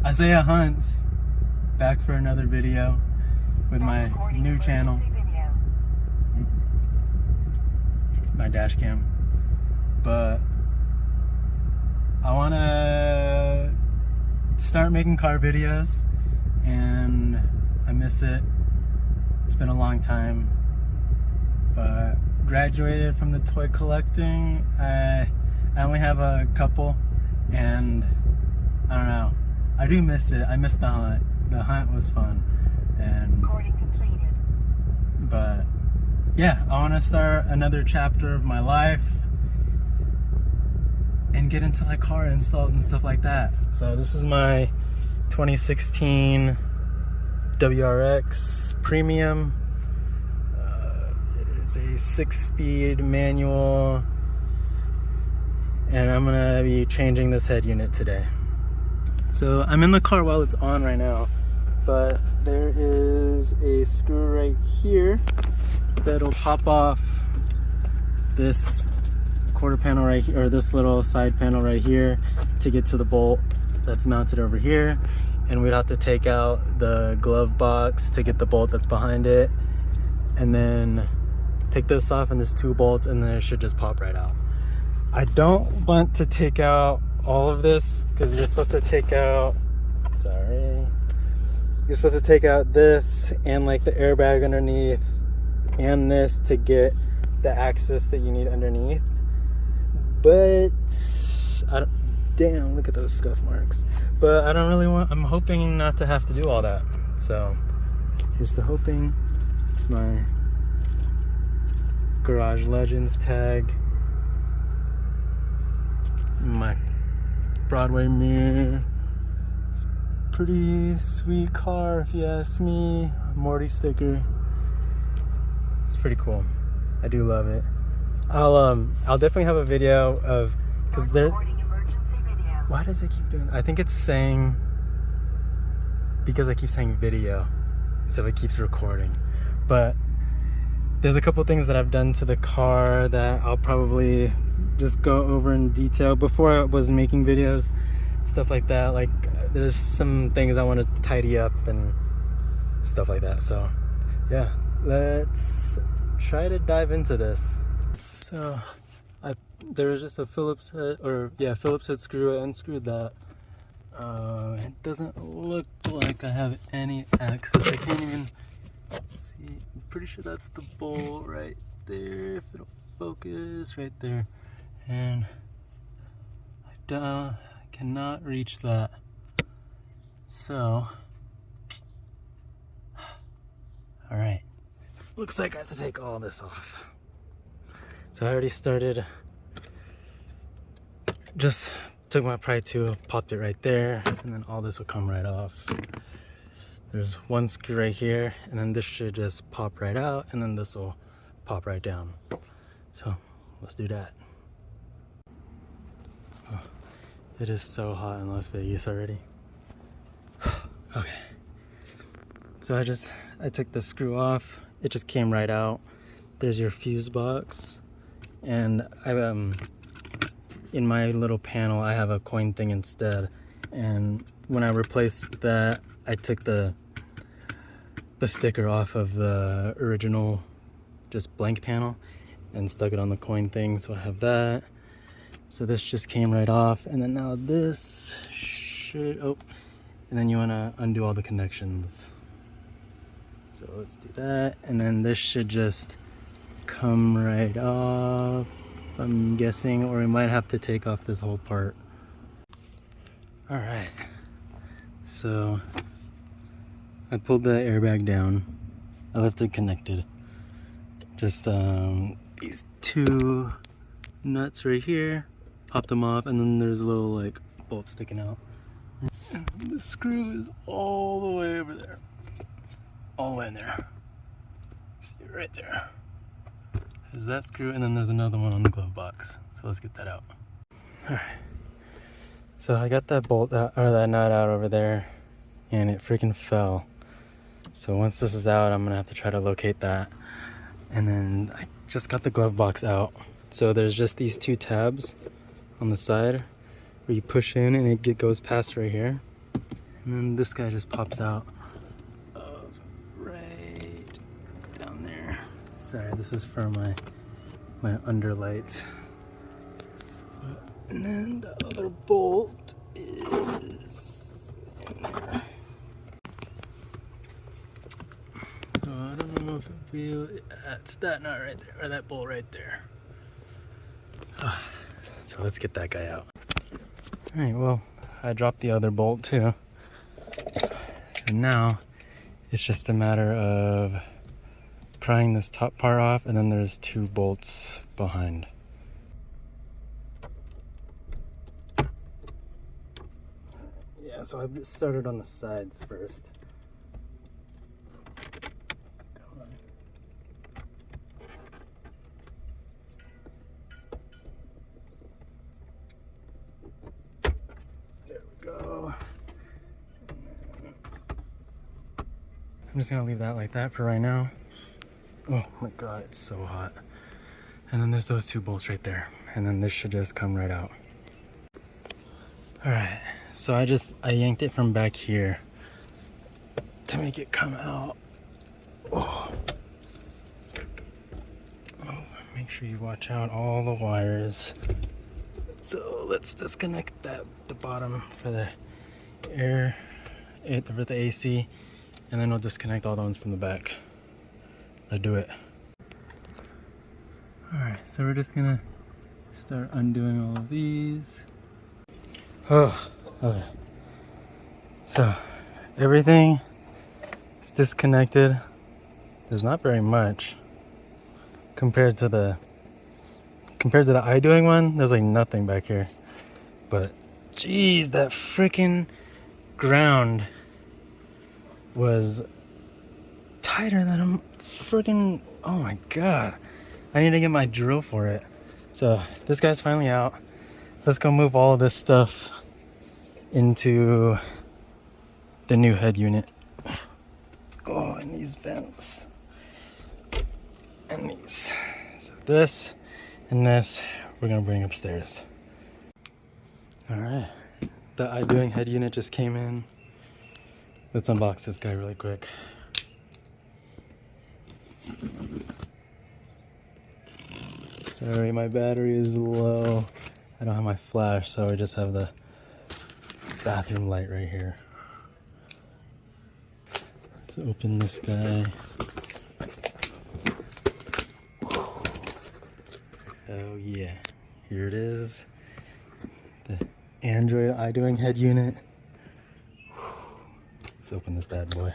Isaiah Hunts, back for another video with my new channel, my dash cam. But I want to start making car videos, and I miss it. It's been a long time, but graduated from the toy collecting. I only have a couple, and I don't know. I do miss it. I miss the hunt. The hunt was fun, and but yeah, I want to start another chapter of my life and get into like car installs and stuff like that. So this is my 2016 WRX Premium. It is a 6-speed manual, and I'm gonna be changing this head unit today. So I'm in the car while it's on right now, but there is a screw right here that'll pop off this quarter panel right here, or this little side panel right here, to get to the bolt that's mounted over here. And we'd have to take out the glove box to get the bolt that's behind it, and then take this off, and there's 2 bolts, and then it should just pop right out. I don't want to take out all of this because you're supposed to take out, you're supposed to take out this and like the airbag underneath and this to get the axis that you need underneath. But damn, look at those scuff marks. But I don't really want, I'm hoping not to have to do all that. So here's the hoping. My Garage Legends tag, my Broadway mirror. It's a pretty sweet car if you ask me. Morty sticker. It's pretty cool. I do love it. I'll definitely have a video of, because there, why does it keep doing that? I think it's saying, because I keep saying video, so it keeps recording. But there's a couple things that I've done to the car that I'll probably just go over in detail. Before I was making videos, stuff like that. Like there's some things I want to tidy up and stuff like that. So yeah, let's try to dive into this. So there was just a Phillips head, Phillips head screw. I unscrewed that. It doesn't look like I have any access. I can't even see. I'm pretty sure that's the bolt right there, if it'll focus, right there. And I cannot reach that. So, all right. Looks like I have to take all this off. So I already started, just took my pry tool, popped it right there, and then all this will come right off. There's one screw right here, and then this should just pop right out, and then this will pop right down. So let's do that. Oh, it is so hot in Las Vegas already. Okay. So I took the screw off. It just came right out. There's your fuse box. And in my little panel, I have a coin thing instead. And when I replaced that, I took the sticker off of the original just blank panel and stuck it on the coin thing, so I have that. So this just came right off, and then now this should, and then you want to undo all the connections. So let's do that, and then this should just come right off, I'm guessing, or we might have to take off this whole part. All right, so I pulled the airbag down. I left it connected. Just these 2 nuts right here, pop them off, and then there's a little like bolt sticking out. And the screw is all the way over there, all the way in there. See it right there. There's that screw, and then there's another one on the glove box. So let's get that out. All right. So I got that bolt out, or that nut out over there, and it freaking fell. So once this is out, I'm gonna have to try to locate that. And then I just got the glove box out. So there's just these 2 tabs on the side where you push in and it goes past right here. And then this guy just pops out of right down there. Sorry, this is for my underlight. And then the other bolt is in there. So I don't know if it feels, it's that nut right there, or that bolt right there. So let's get that guy out. Alright, well, I dropped the other bolt too. So now it's just a matter of prying this top part off, and then there's 2 bolts behind. Yeah, so I started on the sides first. Come on. There we go. I'm just gonna leave that like that for right now. Oh my god, it's so hot. And then there's those 2 bolts right there. And then this should just come right out. Alright, so I yanked it from back here to make it come out. Oh. Oh, make sure you watch out all the wires. So let's disconnect the bottom for the air, for the AC, and then we'll disconnect all the ones from the back. Let's do it. Alright, so we're just gonna start undoing all of these. Oh, okay. So everything is disconnected. There's not very much compared to the iDoing one. There's like nothing back here. But geez, that freaking ground was tighter than a freaking, oh my god. I need to get my drill for it. So this guy's finally out. Let's go move all of this stuff into the new head unit. Oh, and these vents. And these. So this and this we're gonna bring upstairs. Alright. The iDoing head unit just came in. Let's unbox this guy really quick. Sorry, my battery is low. I don't have my flash, so I just have the bathroom light right here. Let's open this guy. Oh yeah, here it is. The Android iDoing head unit. Let's open this bad boy.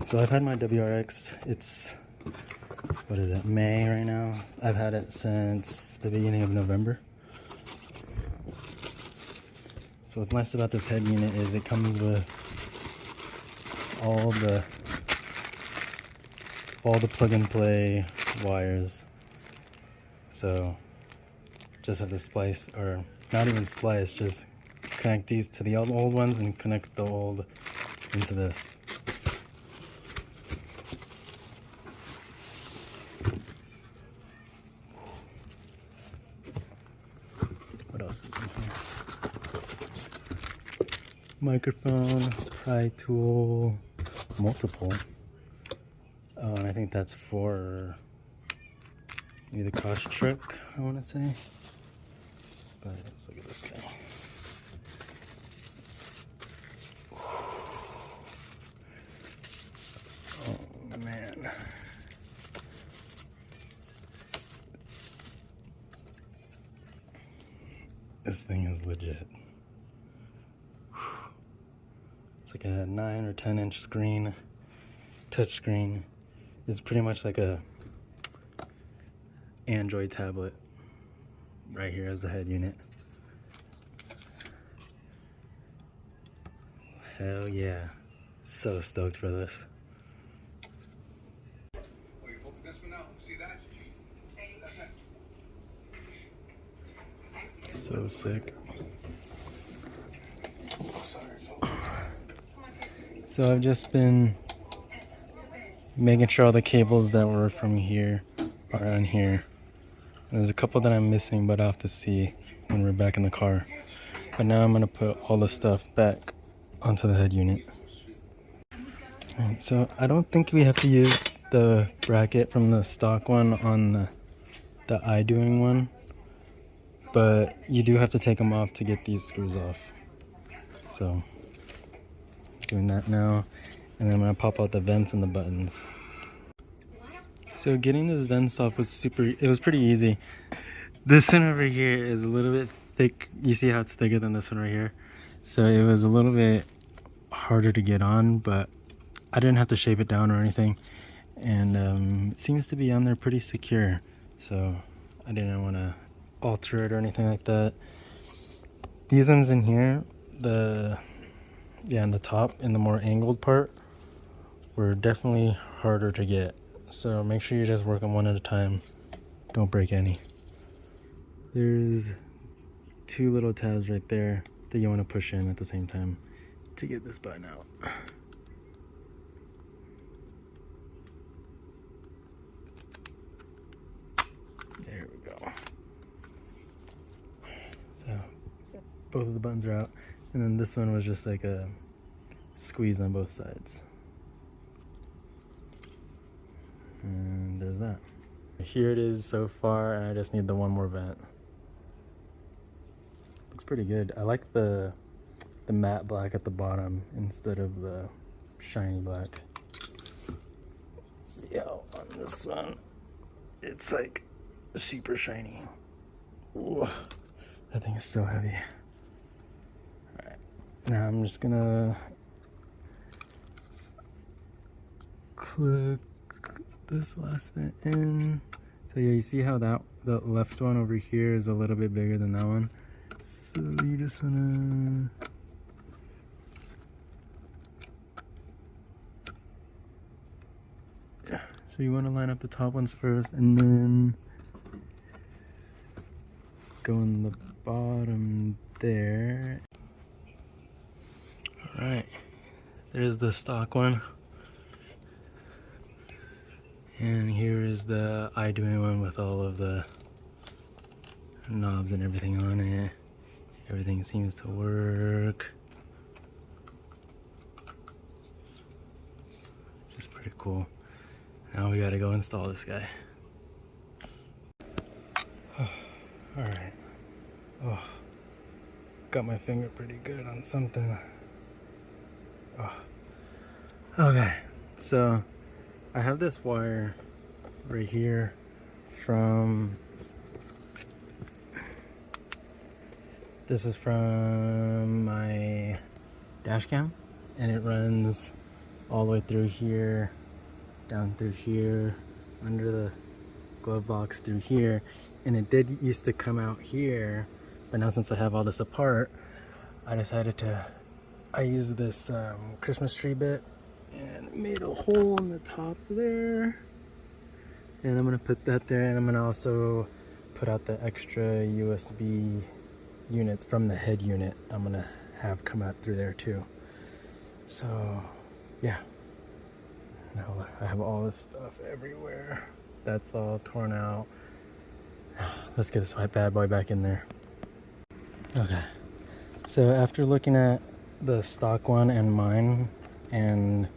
So I've had my WRX, it's, what is it, May right now? I've had it since the beginning of November. So what's nice about this head unit is it comes with all the plug and play wires. So just have to splice, or not even splice, just connect these to the old ones and connect the old into this. What else is in here? Microphone, pry tool, multiple. Oh, and I think that's for maybe the cost truck, I want to say. But let's look at this guy. Oh man. This thing is legit. It's like a 9 or 10 inch screen, touch screen. It's pretty much like a Android tablet. Right here as the head unit. Hell yeah. So stoked for this. So sick. So I've just been making sure all the cables that were from here are on here. There's a couple that I'm missing, but I'll have to see when we're back in the car. But now I'm gonna put all the stuff back onto the head unit. Alright, so I don't think we have to use the bracket from the stock one on the iDoing one, but you do have to take them off to get these screws off. So doing that now, and then I'm gonna pop out the vents and the buttons. So getting this vents off was it was pretty easy. This one over here is a little bit thick. You see how it's thicker than this one right here? So it was a little bit harder to get on, but I didn't have to shape it down or anything. And it seems to be on there pretty secure. So I didn't want to alter it or anything like that. These ones in here, in the top, in the more angled part, were definitely harder to get. So make sure you just work them one at a time. Don't break any. There's two little tabs right there that you want to push in at the same time to get this button out. There we go. So both of the buttons are out, and then this one was just like a squeeze on both sides. And there's that. Here it is so far, and I just need the one more vent. Looks pretty good. I like the matte black at the bottom instead of the shiny black. See how on this one it's like super shiny. Ooh, that thing is so heavy. Alright, now I'm just gonna click this last vent in. So yeah, you see how the left one over here is a little bit bigger than that one. So you just wanna so you want to line up the top ones first, and then go in the bottom there. All right, there's the stock one. And here is the iDoing one with all of the knobs and everything on it. Everything seems to work. Which is pretty cool. Now we gotta go install this guy. Alright. Oh, got my finger pretty good on something. Oh. Okay, so I have this wire right here from, this is from my dash cam, and it runs all the way through here, down through here, under the glove box through here, and it did used to come out here, but now since I have all this apart, I decided I used this Christmas tree bit and made a hole in the top there, and I'm gonna put that there, and I'm gonna also put out the extra USB units from the head unit. I'm gonna have come out through there too. So yeah, now I have all this stuff everywhere. That's all torn out. Let's get this white bad boy back in there. Okay, so after looking at the stock one and mine and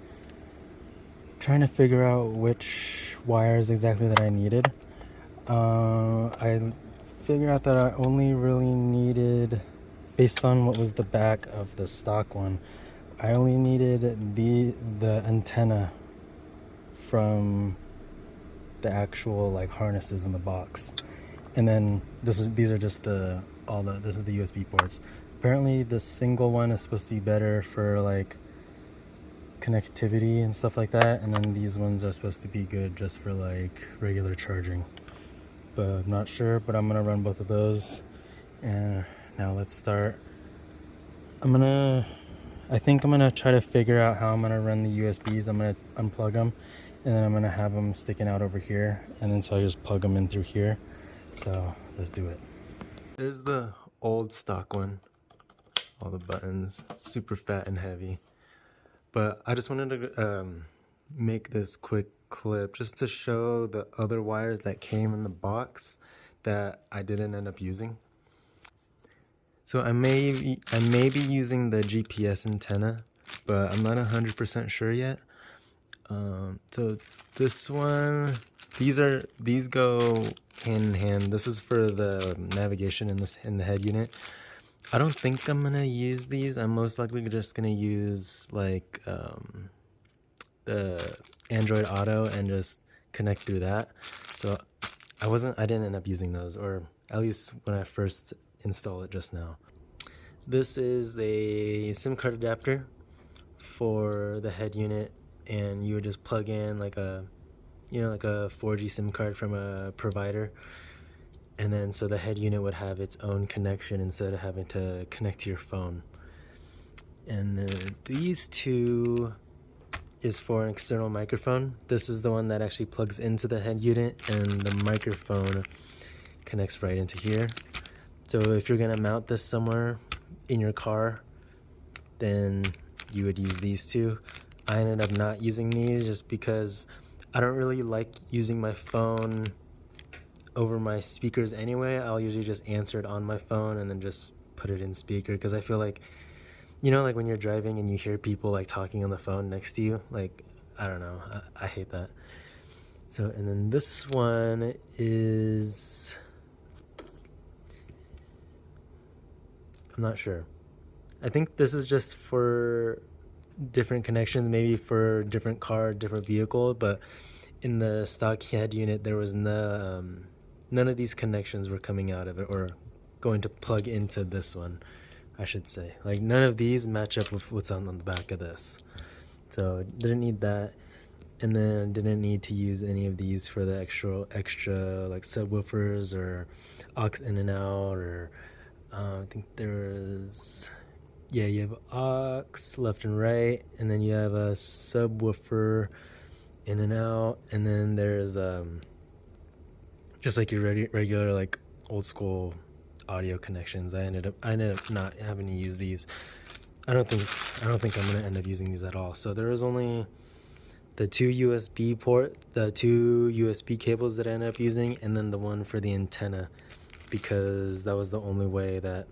trying to figure out which wires exactly that I needed, I figured out that I only really needed, based on what was the back of the stock one, I only needed the antenna from the actual like harnesses in the box, and then these are just this is the USB ports. Apparently the single one is supposed to be better for like connectivity and stuff like that, and then these ones are supposed to be good just for like regular charging, but I'm not sure. But I'm gonna run both of those, and now let's start. I think I'm gonna try to figure out how I'm gonna run the USBs. I'm gonna unplug them, and then I'm gonna have them sticking out over here, and then so I just plug them in through here. So let's do it. There's the old stock one, all the buttons, super fat and heavy. But I just wanted to make this quick clip just to show the other wires that came in the box that I didn't end up using. So I may be using the GPS antenna, but I'm not 100% sure yet. So this one, these go hand in hand. This is for the navigation in the head unit. I don't think I'm gonna use these. I'm most likely just gonna use like the Android Auto and just connect through that. So I didn't end up using those, or at least when I first installed it just now. This is a SIM card adapter for the head unit, and you would just plug in like a 4G SIM card from a provider, and then so the head unit would have its own connection instead of having to connect to your phone. And then these two is for an external microphone. This is the one that actually plugs into the head unit, and the microphone connects right into here. So if you're gonna mount this somewhere in your car, then you would use these two. I ended up not using these just because I don't really like using my phone over my speakers anyway. I'll usually just answer it on my phone and then just put it in speaker, because I feel like, you know, like when you're driving and you hear people like talking on the phone next to you, like, I don't know, I hate that. So, and then this one is, I'm not sure. I think this is just for different connections, maybe for different car, different vehicle, but in the stock head unit there was none of these connections were coming out of it or going to plug into this one, I should say. Like, none of these match up with what's on the back of this, so didn't need that. And then didn't need to use any of these for the extra like subwoofers or aux in and out, or I think there's, yeah, you have aux left and right, and then you have a subwoofer in and out, and then there's just like your regular like old school audio connections. I ended up not having to use these. I don't think I'm gonna end up using these at all. So there was only the two USB cables that I ended up using, and then the one for the antenna, because that was the only way that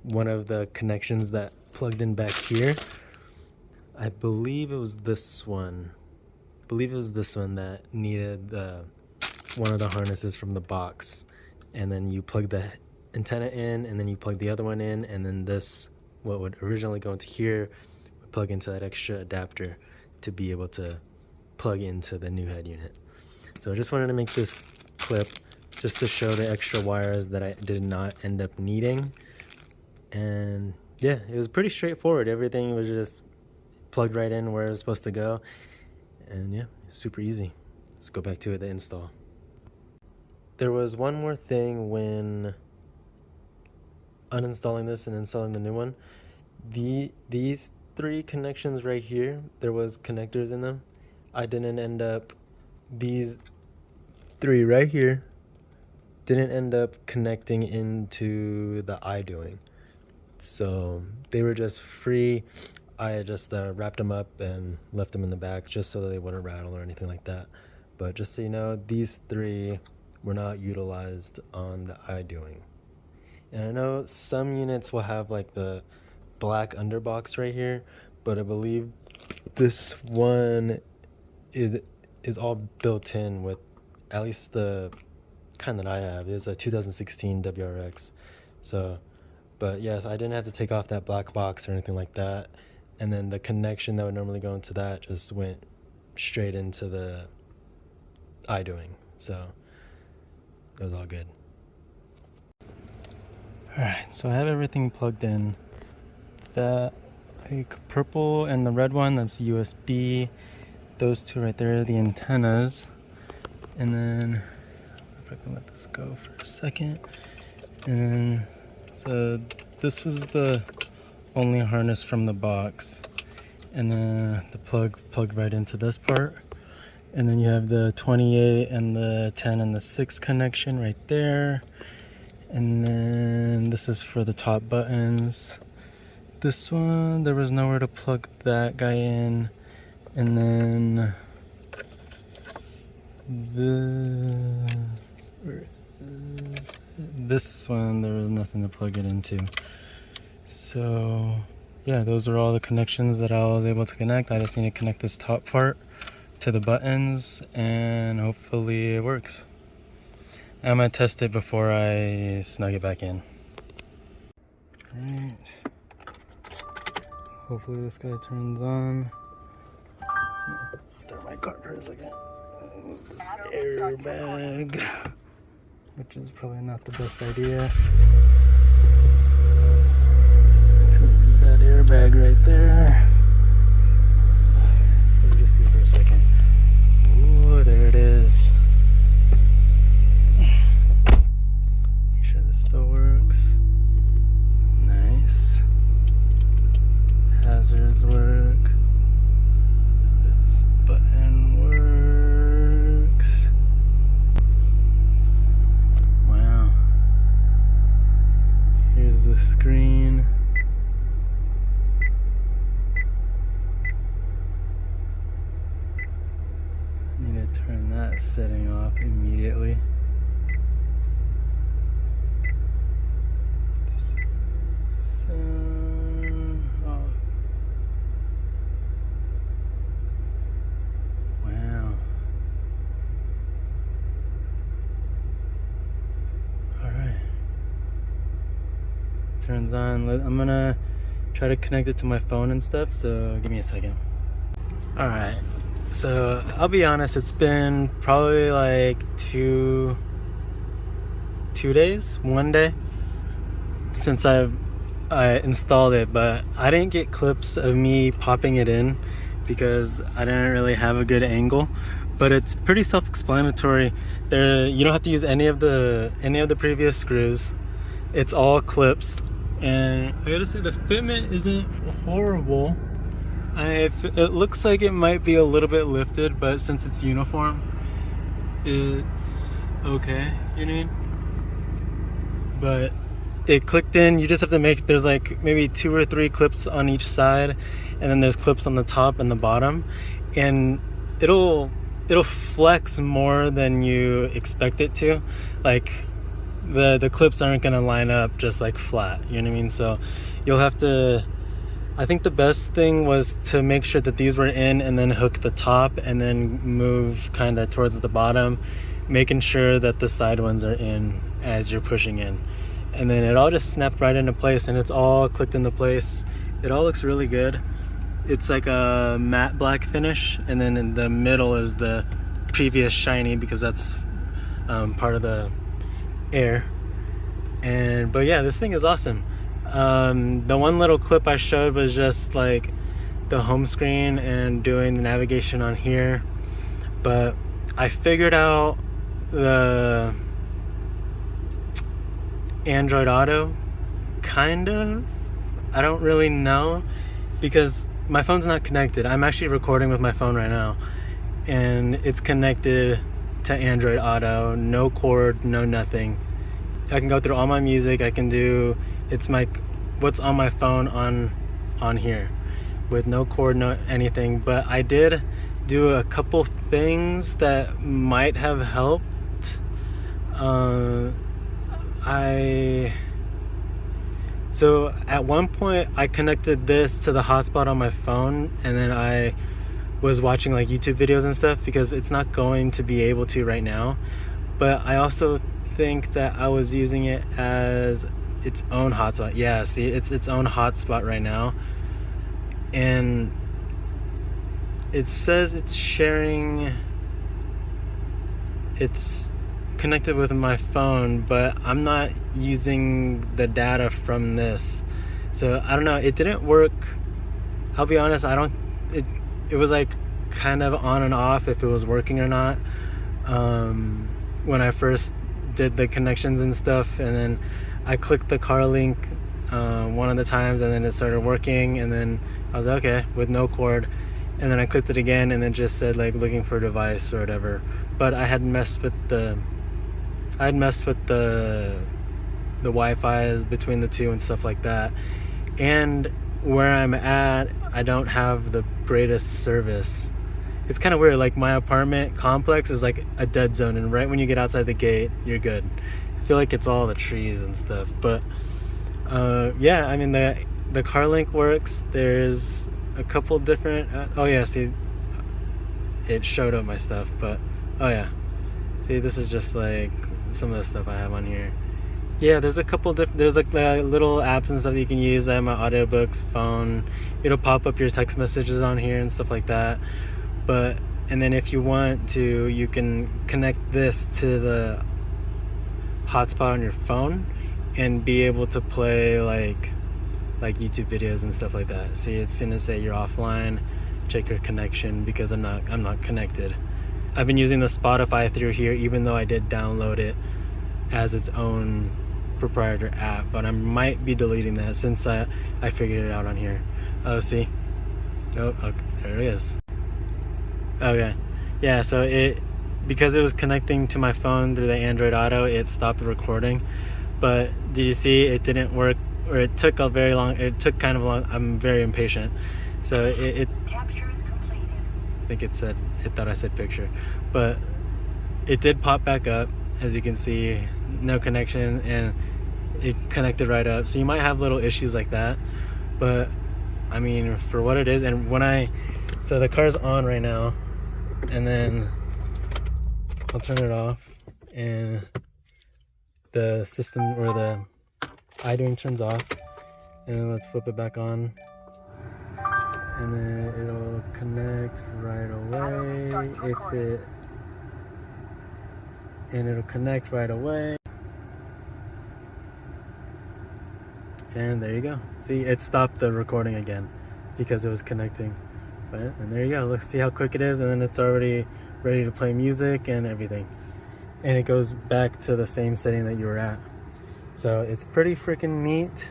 one of the connections that plugged in back here, I believe it was this one. That needed one of the harnesses from the box, and then you plug the antenna in, and then you plug the other one in, and then this, what would originally go into here, would plug into that extra adapter to be able to plug into the new head unit. So I just wanted to make this clip just to show the extra wires that I did not end up needing. And yeah, it was pretty straightforward. Everything was just plugged right in where it was supposed to go, and yeah, super easy. Let's go back to the install. There was one more thing when uninstalling this and installing the new one. These three connections right here, there was connectors in them. I didn't end up, these three right here didn't end up connecting into the iDoing. So they were just free. I just wrapped them up and left them in the back just so that they wouldn't rattle or anything like that. But just so you know, these three were not utilized on the iDoing. And I know some units will have like the black underbox right here, but I believe this one is all built in with, at least the kind that I have is a 2016 WRX. So, but yes, I didn't have to take off that black box or anything like that. And then the connection that would normally go into that just went straight into the iDoing. So it was all good. Alright, so I have everything plugged in. The like purple and the red one, that's USB. Those two right there are the antennas. And then if I can let this go for a second. And then, so this was the only harness from the box. And then the plug right into this part. And then you have the 28 and the 10 and the 6 connection right there. And then this is for the top buttons. This one, there was nowhere to plug that guy in. And then This one, there was nothing to plug it into. So yeah, those are all the connections that I was able to connect. I just need to connect this top part to the buttons and hopefully it works. I'm gonna test it before I snug it back in. Alright. Hopefully this guy turns on. Start my car for a second. This airbag, which is probably not the best idea. Leave that airbag right there. It'll just be for a second. Ooh, there it is. Make sure this still works. Nice. Hazards work. This button works. Wow. Here's the screen. I need to turn that setting off immediately. Wow. Alright. Turns on. I'm gonna try to connect it to my phone and stuff, so give me a second. Alright. So I'll be honest, it's been probably like two days, 1 day since I installed it, but I didn't get clips of me popping it in because I didn't really have a good angle. But it's pretty self-explanatory. There, you don't have to use any of the previous screws. It's all clips, and I gotta say the fitment isn't horrible. It looks like it might be a little bit lifted, but since it's uniform, it's okay, you know what I mean? But it clicked in. You just have to make, there's like maybe 2 or 3 clips on each side, and then there's clips on the top and the bottom, and it'll flex more than you expect it to. Like the clips aren't gonna line up just like flat, you know what I mean? So you'll have to, I think the best thing was to make sure that these were in and then hook the top and then move kind of towards the bottom, making sure that the side ones are in as you're pushing in. And then it all just snapped right into place, and it's all clicked into place. It all looks really good. It's like a matte black finish, and then in the middle is the previous shiny, because that's part of the air. But yeah, this thing is awesome. The one little clip I showed was just like the home screen and doing the navigation on here, but I figured out the Android Auto, kind of. I don't really know, because my phone's not connected. I'm actually recording with my phone right now, and it's connected to Android Auto, no cord, no nothing. I can go through all my music. I can do, it's my, what's on my phone on here with no cord, no anything. But I did do a couple things that might have helped. So at one point I connected this to the hotspot on my phone, and then I was watching like YouTube videos and stuff, because it's not going to be able to right now. But I also think that I was using it as its own hotspot. Yeah, see, it's its own hotspot right now, and it says it's sharing, it's connected with my phone, but I'm not using the data from this, so I don't know. It didn't work. I'll be honest, it was like kind of on and off if it was working or not when I first did the connections and stuff. And then I clicked the car link one of the times, and then it started working, and then I was like, okay, with no cord. And then I clicked it again, and it just said like looking for a device or whatever. But I had messed with the Wi-Fi between the two and stuff like that. And where I'm at, I don't have the greatest service. it's kind of weird. Like my apartment complex is like a dead zone, and right when you get outside the gate, you're good. I feel like it's all the trees and stuff, but yeah, I mean the car link works. There's a couple different oh yeah, see, it showed up my stuff, but oh yeah, see, this is just like some of the stuff I have on here. Yeah, there's a couple different, there's like little apps and stuff that you can use. I have my audiobooks, phone, it'll pop up your text messages on here and stuff like that. But and then if you want to, you can connect this to the hotspot on your phone and be able to play like YouTube videos and stuff like that. See, it's gonna say you're offline, check your connection, because I'm not connected. I've been using the Spotify through here, even though I did download it as its own proprietor app, but I might be deleting that since I figured it out on here. Oh, see, oh, okay, there it is. Okay, yeah, so because it was connecting to my phone through the Android Auto, it stopped the recording. But did you see it didn't work, or it took a very long, it took kind of long. I'm very impatient, so it capture is completed. I think it thought I said picture, but it did pop back up, as you can see, no connection, and it connected right up. So you might have little issues like that, but I mean, for what it is. And so the car's on right now, and then I'll turn it off, and the system, or the iDoing, turns off, and then let's flip it back on, and then it'll connect right away. It'll connect right away, and there you go. See, it stopped the recording again because it was connecting. And there you go. Let's see how quick it is, and then it's already ready to play music and everything, and it goes back to the same setting that you were at. So it's pretty freaking neat.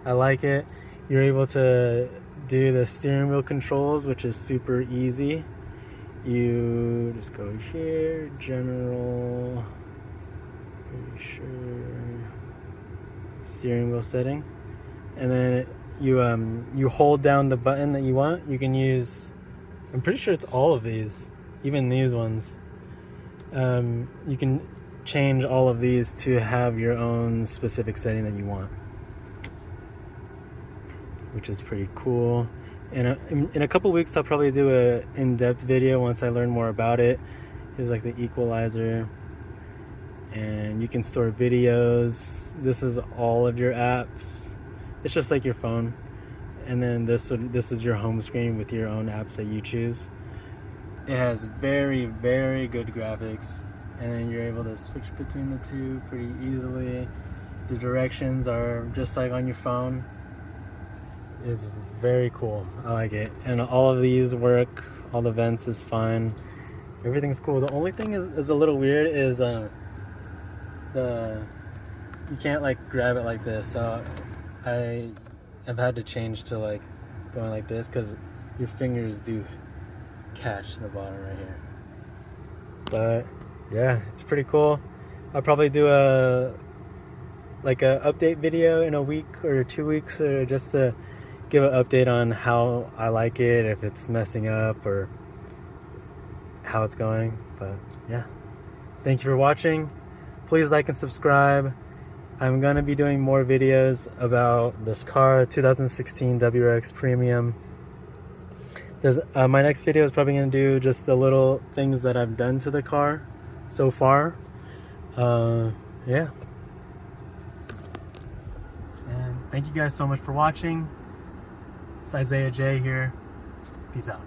I like it. You're able to do the steering wheel controls, which is super easy. You just go here, general, pretty sure, steering wheel setting, and then you hold down the button that you want. You can use, I'm pretty sure it's all of these, even these ones. You can change all of these to have your own specific setting that you want, which is pretty cool. And in a couple weeks I'll probably do a in-depth video once I learn more about it. Here's like the equalizer, and you can store videos. This is all of your apps. It's just like your phone. And then this is your home screen with your own apps that you choose. It has very, very good graphics, and then you're able to switch between the two pretty easily. The directions are just like on your phone. It's very cool. I like it. And all of these work. All the vents is fine. Everything's cool. The only thing is a little weird is you can't like grab it like this. So I've had to change to like going like this, because your fingers do catch the bottom right here. But yeah, it's pretty cool. I'll probably do a update video in a week or 2 weeks, or just to give an update on how I like it, if it's messing up or how it's going. But yeah, thank you for watching. Please like and subscribe. I'm gonna be doing more videos about this car, 2016 WRX Premium. There's my next video is probably gonna do just the little things that I've done to the car so far. Yeah. And thank you guys so much for watching. It's IsaiahJay here. Peace out.